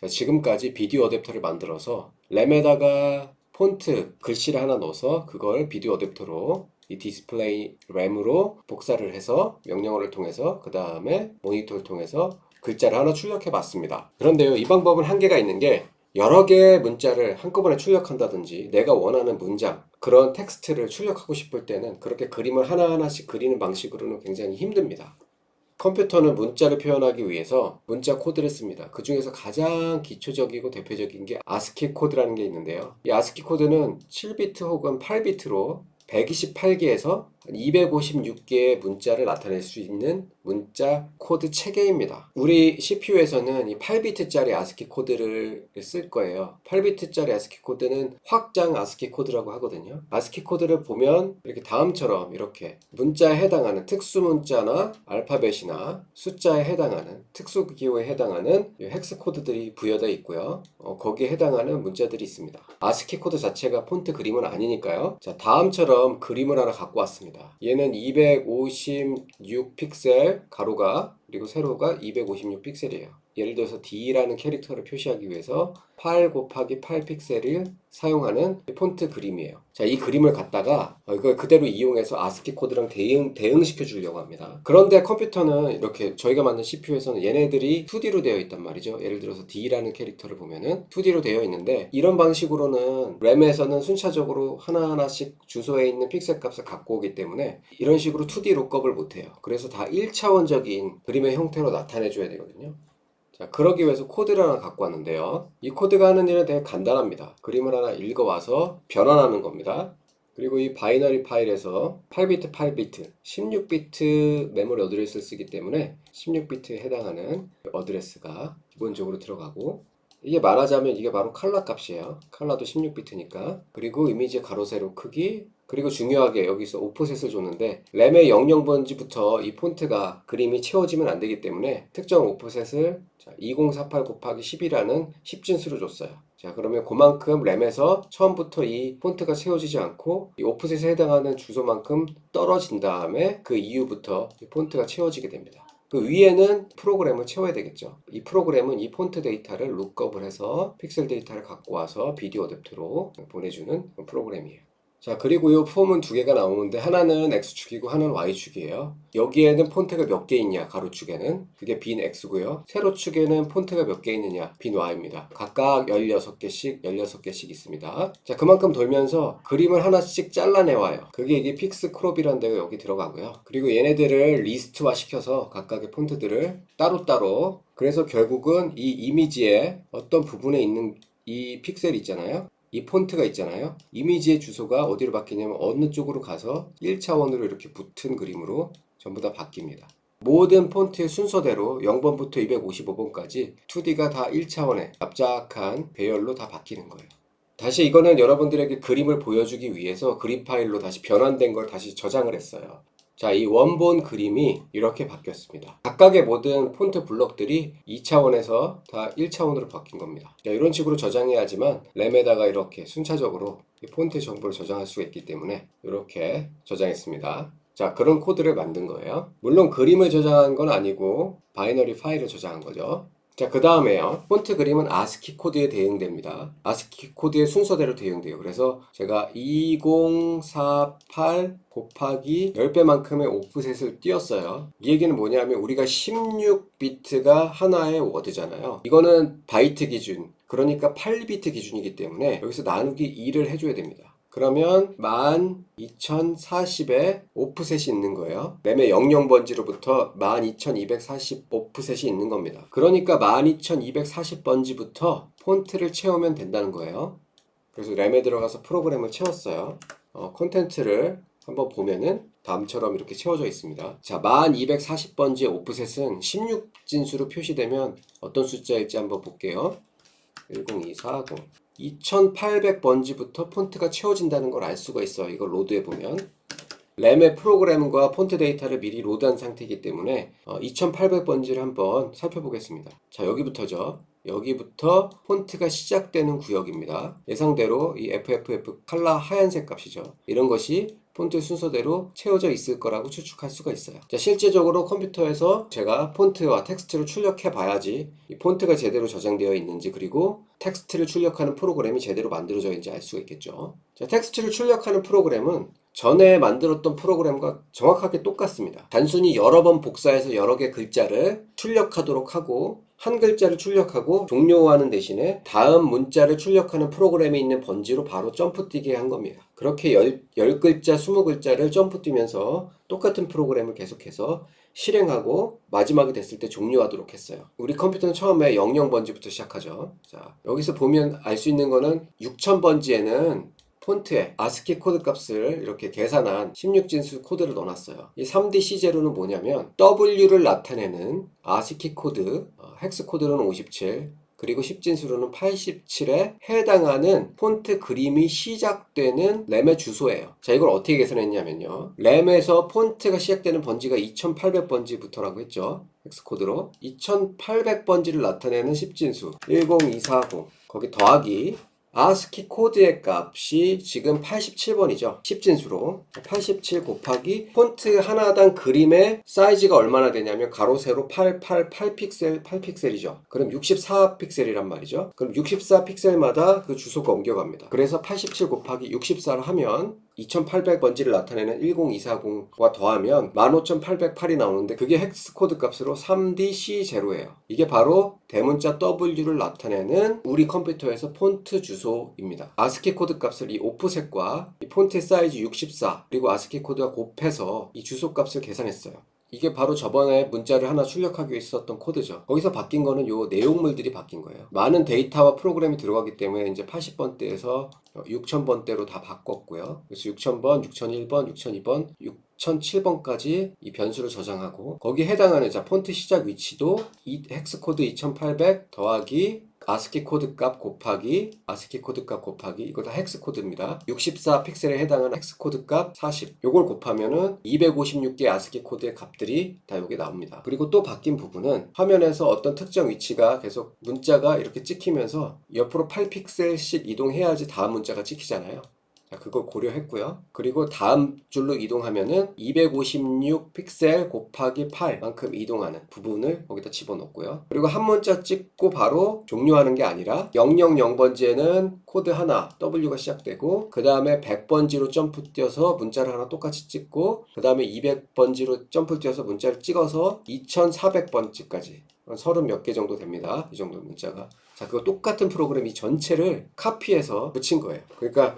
자, 지금까지 비디오 어댑터를 만들어서 램에다가 폰트 글씨를 하나 넣어서 그걸 비디오 어댑터로 이 디스플레이 램으로 복사를 해서 명령어를 통해서 그 다음에 모니터를 통해서 글자를 하나 출력해 봤습니다. 그런데요, 이 방법은 한계가 있는 게 여러 개의 문자를 한꺼번에 출력한다든지 내가 원하는 문장, 그런 텍스트를 출력하고 싶을 때는 그렇게 그림을 하나하나씩 그리는 방식으로는 굉장히 힘듭니다. 컴퓨터는 문자를 표현하기 위해서 문자 코드를 씁니다. 그 중에서 가장 기초적이고 대표적인 게 아스키 코드라는 게 있는데요. 이 아스키 코드는 7비트 혹은 8비트로 128개에서 256개의 문자를 나타낼 수 있는 문자 코드 체계입니다. 우리 CPU에서는 이 8비트짜리 아스키 코드를 쓸 거예요. 8비트짜리 아스키 코드는 확장 아스키 코드라고 하거든요. 아스키 코드를 보면 이렇게 다음처럼 이렇게 문자에 해당하는 특수 문자나 알파벳이나 숫자에 해당하는 특수 기호에 해당하는 헥스 코드들이 부여되어 있고요. 거기에 해당하는 문자들이 있습니다. 아스키 코드 자체가 폰트 그림은 아니니까요. 자, 다음처럼 그림을 하나 갖고 왔습니다. 얘는 256 픽셀 가로가 그리고 세로가 256 픽셀이에요. 예를 들어서 D라는 캐릭터를 표시하기 위해서 8 곱하기 8 픽셀을 사용하는 폰트 그림이에요. 자, 이 그림을 갖다가 이걸 그대로 이용해서 아스키 코드랑 대응시켜 주려고 합니다. 그런데 컴퓨터는 이렇게 저희가 만든 CPU에서는 얘네들이 2D로 되어 있단 말이죠. 예를 들어서 D라는 캐릭터를 보면은 2D로 되어 있는데 이런 방식으로는 램에서는 순차적으로 하나하나씩 주소에 있는 픽셀 값을 갖고 오기 때문에 이런 식으로 2D 룩업을 못해요. 그래서 다 1차원적인 그림의 형태로 나타내 줘야 되거든요. 자, 그러기 위해서 코드를 하나 갖고 왔는데요. 이 코드가 하는 일은 되게 간단합니다. 그림을 하나 읽어와서 변환하는 겁니다. 그리고 이 바이너리 파일에서 8비트, 8비트, 16비트 메모리 어드레스를 쓰기 때문에 16비트에 해당하는 어드레스가 기본적으로 들어가고, 이게 말하자면 이게 바로 칼라 값이에요. 칼라도 16비트니까. 그리고 이미지 가로 세로 크기, 그리고 중요하게 여기서 오프셋을 줬는데 램의 00번지부터 이 폰트가 그림이 채워지면 안 되기 때문에 특정 오프셋을 2048 곱하기 10이라는 10진수로 줬어요. 자, 그러면 그만큼 램에서 처음부터 이 폰트가 채워지지 않고 이 오프셋에 해당하는 주소만큼 떨어진 다음에 그 이후부터 이 폰트가 채워지게 됩니다. 그 위에는 프로그램을 채워야 되겠죠. 이 프로그램은 이 폰트 데이터를 룩업을 해서 픽셀 데이터를 갖고 와서 비디오 어댑터로 보내주는 프로그램이에요. 자, 그리고 이 폼은 두 개가 나오는데 하나는 X축이고 하나는 Y축이에요. 여기에는 폰트가 몇 개 있냐, 가로축에는. 그게 빈 X고요. 세로축에는 폰트가 몇 개 있느냐, 빈 Y입니다. 각각 16개씩, 16개씩 있습니다. 자, 그만큼 돌면서 그림을 하나씩 잘라내와요. 그게 이게 픽스 크롭이라는 데가 여기 들어가고요. 그리고 얘네들을 리스트화 시켜서 각각의 폰트들을 따로따로, 그래서 결국은 이 이미지의 어떤 부분에 있는 이 픽셀 있잖아요. 이 폰트가 있잖아요. 이미지의 주소가 어디로 바뀌냐면 어느 쪽으로 가서 1차원으로 이렇게 붙은 그림으로 전부 다 바뀝니다. 모든 폰트의 순서대로 0번부터 255번까지 2D가 다 1차원의 납작한 배열로 다 바뀌는 거예요. 다시 이거는 여러분들에게 그림을 보여주기 위해서 그림 파일로 다시 변환된 걸 다시 저장을 했어요. 자, 이 원본 그림이 이렇게 바뀌었습니다. 각각의 모든 폰트 블럭들이 2차원에서 다 1차원으로 바뀐 겁니다. 자, 이런 식으로 저장해야 하지만 램에다가 이렇게 순차적으로 폰트 정보를 저장할 수가 있기 때문에 이렇게 저장했습니다. 자, 그런 코드를 만든 거예요. 물론 그림을 저장한 건 아니고 바이너리 파일을 저장한 거죠. 자, 그 다음에요. 폰트 그림은 아스키 코드에 대응됩니다. 아스키 코드의 순서대로 대응돼요. 그래서 제가 2048 곱하기 10배만큼의 오프셋을 띄웠어요. 이 얘기는 뭐냐면 우리가 16비트가 하나의 워드잖아요. 이거는 바이트 기준, 그러니까 8비트 기준이기 때문에 여기서 나누기 2를 해줘야 됩니다. 그러면 12040에 오프셋이 있는 거예요. 램의 00번지로부터 12240 오프셋이 있는 겁니다. 그러니까 12240번지부터 폰트를 채우면 된다는 거예요. 그래서 램에 들어가서 프로그램을 채웠어요. 콘텐츠를 한번 보면은 다음처럼 이렇게 채워져 있습니다. 자, 1240번지의 오프셋은 16진수로 표시되면 어떤 숫자일지 한번 볼게요. 10240 2800번지부터 폰트가 채워진다는 걸 알 수가 있어요. 이걸 로드해보면 램의 프로그램과 폰트 데이터를 미리 로드한 상태이기 때문에 2800번지를 한번 살펴보겠습니다. 자, 여기부터죠. 여기부터 폰트가 시작되는 구역입니다. 예상대로 이 FFF 칼라 하얀색 값이죠. 이런 것이 폰트 순서대로 채워져 있을 거라고 추측할 수가 있어요. 자, 실제적으로 컴퓨터에서 제가 폰트와 텍스트를 출력해 봐야지 이 폰트가 제대로 저장되어 있는지, 그리고 텍스트를 출력하는 프로그램이 제대로 만들어져 있는지 알 수가 있겠죠. 자, 텍스트를 출력하는 프로그램은 전에 만들었던 프로그램과 정확하게 똑같습니다. 단순히 여러 번 복사해서 여러 개 글자를 출력하도록 하고, 한 글자를 출력하고 종료하는 대신에 다음 문자를 출력하는 프로그램에 있는 번지로 바로 점프 뛰게 한 겁니다. 그렇게 10글자, 20글자를 점프 뛰면서 똑같은 프로그램을 계속해서 실행하고 마지막이 됐을 때 종료하도록 했어요. 우리 컴퓨터는 처음에 00번지부터 시작하죠. 자, 여기서 보면 알 수 있는 거는 6000번지에는 폰트에 아스키 코드 값을 이렇게 계산한 16진수 코드를 넣어놨어요. 이 3D C0는 뭐냐면 W를 나타내는 아스키 코드, 헥스 코드로는 57, 그리고 10진수로는 87에 해당하는 폰트 그림이 시작되는 램의 주소예요. 자, 이걸 어떻게 계산했냐면요. 램에서 폰트가 시작되는 번지가 2800번지부터라고 했죠. 헥스 코드로 2800번지를 나타내는 10진수 10240 거기 더하기 아스키 코드의 값이 지금 87번이죠. 10진수로 87 곱하기 폰트 하나당 그림의 사이즈가 얼마나 되냐면 가로 세로 8픽셀 8픽셀이죠. 그럼 64픽셀이란 말이죠. 그럼 64픽셀마다 그 주소가 옮겨갑니다. 그래서 87 곱하기 64를 하면 2800번지를 나타내는 10240과 더하면 15808이 나오는데, 그게 헥스 코드 값으로 3DC0예요. 이게 바로 대문자 W를 나타내는 우리 컴퓨터에서 폰트 주소입니다. 아스키 코드 값을 이 오프셋과 이 폰트 사이즈 64 그리고 아스키 코드와 곱해서 이 주소 값을 계산했어요. 이게 바로 저번에 문자를 하나 출력하기 위해 썼던 코드죠. 거기서 바뀐 거는 요 내용물들이 바뀐 거예요. 많은 데이터와 프로그램이 들어가기 때문에 이제 80번대에서 6000번대로 다 바꿨고요. 그래서 6000번, 6001번, 6002번, 6007번까지 이 변수를 저장하고, 거기에 해당하는 자 폰트 시작 위치도 이 헥스 코드 2800 더하기 아스키 코드 값 곱하기 아스키 코드 값 곱하기 이거 다 헥스 코드입니다. 64픽셀에 해당하는 헥스 코드 값 40, 요걸 곱하면은 256개 아스키 코드의 값들이 다 여기 나옵니다. 그리고 또 바뀐 부분은 화면에서 어떤 특정 위치가 계속 문자가 이렇게 찍히면서 옆으로 8픽셀씩 이동해야지 다음 문자가 찍히잖아요. 자, 그걸 고려했고요. 그리고 다음 줄로 이동하면은 256픽셀 곱하기 8만큼 이동하는 부분을 거기다 집어넣고요. 그리고 한 문자 찍고 바로 종료하는 게 아니라 000번지에는 코드 하나 W가 시작되고, 그 다음에 100번지로 점프 뛰어서 문자를 하나 똑같이 찍고, 그 다음에 200번지로 점프 뛰어서 문자를 찍어서 2400번지까지 30 몇 개 정도 됩니다. 이 정도 문자가. 자, 그거 똑같은 프로그램 이 전체를 카피해서 붙인 거예요. 그러니까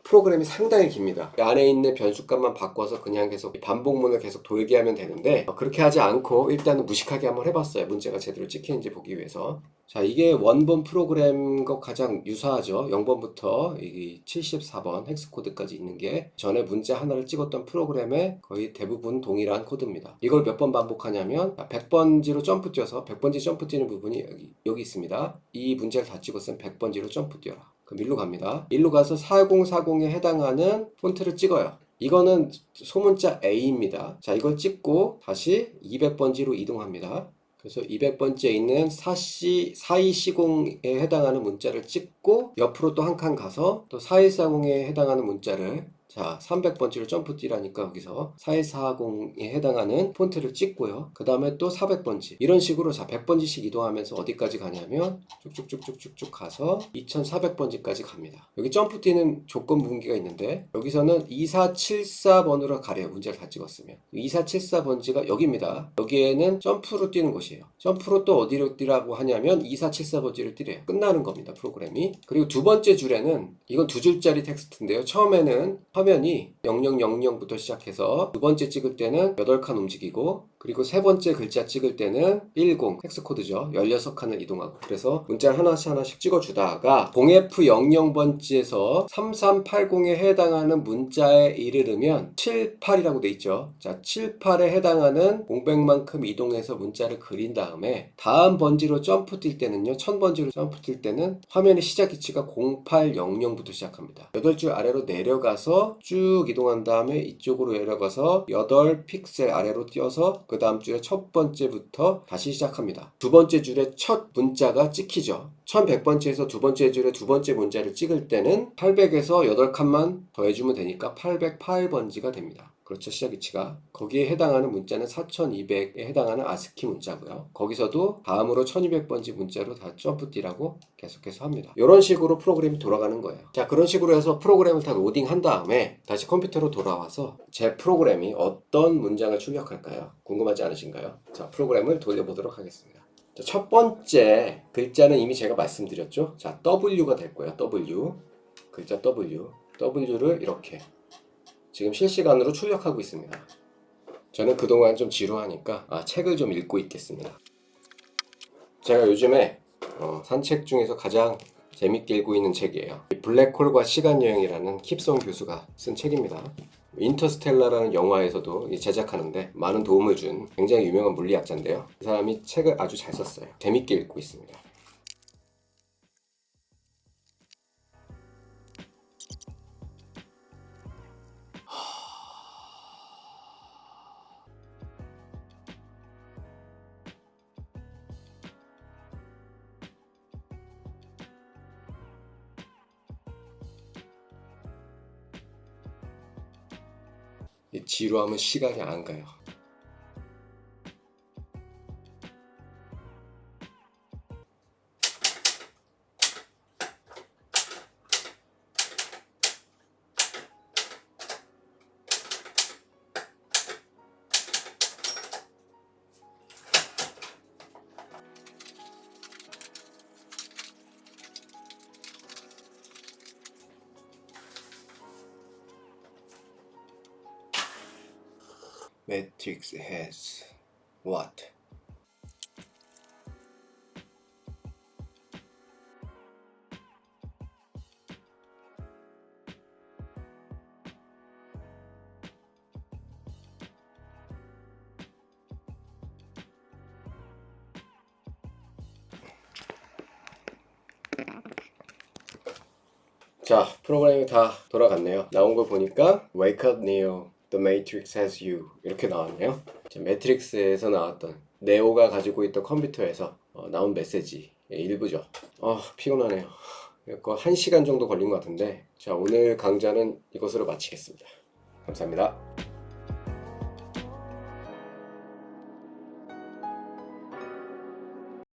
프로그램이 상당히 깁니다. 안에 있는 변수값만 바꿔서 그냥 계속 반복문을 계속 돌게 하면 되는데, 그렇게 하지 않고 일단은 무식하게 한번 해봤어요. 문제가 제대로 찍히는지 보기 위해서. 자, 이게 원본 프로그램과 가장 유사하죠. 0번부터 74번 헥스 코드까지 있는 게 전에 문자 하나를 찍었던 프로그램의 거의 대부분 동일한 코드입니다. 이걸 몇 번 반복하냐면 100번지로 점프 뛰어서 100번지 점프 뛰는 부분이 여기 있습니다. 이 문제를 다 찍었으면 100번지로 점프 뛰어라. 그럼 일로 갑니다. 일로 가서 4040에 해당하는 폰트를 찍어요. 이거는 소문자 A입니다. 자, 이걸 찍고 다시 200번지로 이동합니다. 그래서 200번지에 있는 4240에 해당하는 문자를 찍고 옆으로 또 한 칸 가서 또 4140에 해당하는 문자를, 자 300번지로 점프 뛰라니까 여기서 4140에 해당하는 폰트를 찍고요. 그 다음에 또 400번지 이런 식으로 자 100번지씩 이동하면서 어디까지 가냐면 쭉쭉쭉쭉쭉 가서 2400번지까지 갑니다. 여기 점프 뛰는 조건 분기가 있는데 여기서는 2474번으로 가래요. 문제를 다 찍었으면 2474번지가 여기입니다. 여기에는 점프로 뛰는 곳이에요. 점프로 또 어디로 뛰라고 하냐면 2474번지를 뛰래요. 끝나는 겁니다. 프로그램이. 그리고 두 번째 줄에는 이건 두 줄짜리 텍스트인데요. 처음에는 화면이 0000부터 시작해서 두 번째 찍을 때는 8칸 움직이고, 그리고 세 번째 글자 찍을 때는 10 헥스코드죠. 16칸을 이동하고, 그래서 문자를 하나씩 찍어주다가 0F00번지에서 3380에 해당하는 문자에 이르르면 78이라고 돼 있죠. 자, 78에 해당하는 공백만큼 이동해서 문자를 그린 다음에 다음 번지로 점프 뛸 때는요, 1000번지로 점프 뛸 때는 화면의 시작 위치가 0800부터 시작합니다. 8줄 아래로 내려가서 쭉 이동한 다음에 이쪽으로 내려가서 8픽셀 아래로 뛰어서 그 다음 줄의 첫 번째부터 다시 시작합니다. 두 번째 줄의 첫 문자가 찍히죠. 1100번째에서 두 번째 줄의 두 번째 문자를 찍을 때는 800에서 8칸만 더해주면 되니까 808번지가 됩니다. 그렇죠. 시작 위치가. 거기에 해당하는 문자는 4200에 해당하는 아스키 문자고요. 거기서도 다음으로 1200번지 문자로 다 점프 뛰라고 계속해서 합니다. 이런 식으로 프로그램이 돌아가는 거예요. 자, 그런 식으로 해서 프로그램을 다 로딩한 다음에 다시 컴퓨터로 돌아와서 제 프로그램이 어떤 문장을 출력할까요? 궁금하지 않으신가요? 자, 프로그램을 돌려보도록 하겠습니다. 자, 첫 번째 글자는 이미 제가 말씀드렸죠. 자, W가 될 거예요. W. 글자 W. W를 이렇게 지금 실시간으로 출력하고 있습니다. 저는 그동안 좀 지루하니까 책을 좀 읽고 있겠습니다. 제가 요즘에 산책 중에서 가장 재밌게 읽고 있는 책이에요. 블랙홀과 시간여행이라는 킵송 교수가 쓴 책입니다. 인터스텔라라는 영화에서도 제작하는데 많은 도움을 준 굉장히 유명한 물리학자인데요. 그 사람이 책을 아주 잘 썼어요. 재밌게 읽고 있습니다. 이 지루하면 시간이 안 가요. Matrix has what? 자, 프로그램이 다 돌아갔네요. 나온 거 보니까 Wake up Neo, The Matrix has you 이렇게 나왔네요. 자, 매트릭스에서 나왔던 네오가 가지고 있던 컴퓨터에서 나온 메시지의 일부죠. 피곤하네요. 이거 1시간 정도 걸린 것 같은데 자, 오늘 강좌는 이것으로 마치겠습니다. 감사합니다.